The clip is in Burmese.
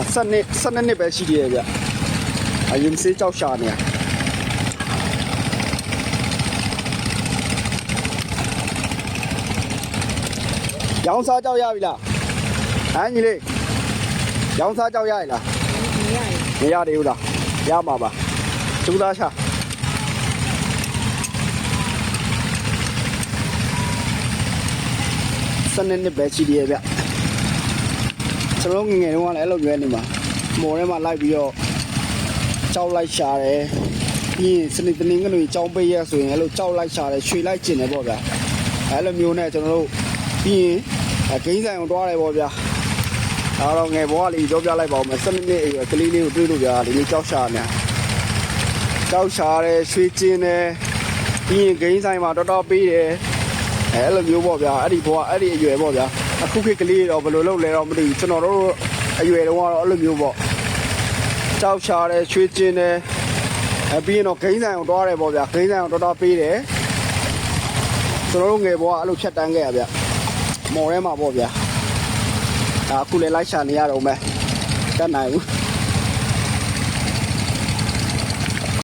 12နှစ်ပဲရှိသေးတယ်ဗျအရင်စေးကြောက်ရှာနေရောင်စားကြောက်ရပြီလားဟမ်ညီလေးရောင်စားကြောက်ရရလားမရသေးဘူးလားရမှာပါကျူသားချ12နှစ်ပဲရှိသေးတယ်ဗျကျွန်တော်ငယ်ငယ်တုန်းကလည်းအဲ့လိုရွေးနေမှာမော်ထဲမှာလိုက်ပြီးတော့ကြောက်လိုက်ရှာတယ်ပြီးရင်စနေတနင်္ဂနွေကြောင်းပေးရဆိုရင်အဲ့လိုကြောက်လိုက်ရှာတယ်ရွှေလိုက်ကျင်တယ်ပေါ့ဗျာအဲ့လိုမျိုးနဲ့ကျွန်တော်တို့ပြီးရင်ဂိမ်းဆိုင်ကိုတွားတယ်ပေါ့ဗျာဒါတော့ငယ်ဘွားလေးပြောပြလိုက်ပါဦးမယ်12နှစ်အရွယ်ကလေးလေးကိုတွေ့လို့ဗျာဒီနေ့ကြောက်ရှာနေကြောက်ရှာတယ်ရွှေကျင်တယ်ပြီးရင်ဂိမ်းဆိုင်မှာတော်တော်ပေးတယ်အဲ့လိုမျိုးပေါ့ဗျာအဲ့ဒီဘွားအဲ့ဒီအရွယ်ပေါ့ဗျာအခုခေတ်ကလေးတော့ဘယ်လိုလုပ်လဲတော့မသိဘူးကျွန်တော်တို့အရွယ်တုန်းကတော့အဲ့လိုမျိုးပေါ့ကြောက်ရှာတယ်ရွှေကျင်တယ်ပြီးရင်တော့ဂိမ်းဆိုင်ကိုတွားတယ်ပေါ့ဗျာဂိမ်းဆိုင်ကိုတော်တော်ပေးတယ်ကျွန်တော်တို့ငယ်ဘွားအဲ့လိုဖြတ်တန်းခဲ့ရဗျမော်ထဲမှာပေါ့ဗျာဒါအခုလည်းလိုက်ရှာနေရတော့မယ်တတ်နိုင်ဘူး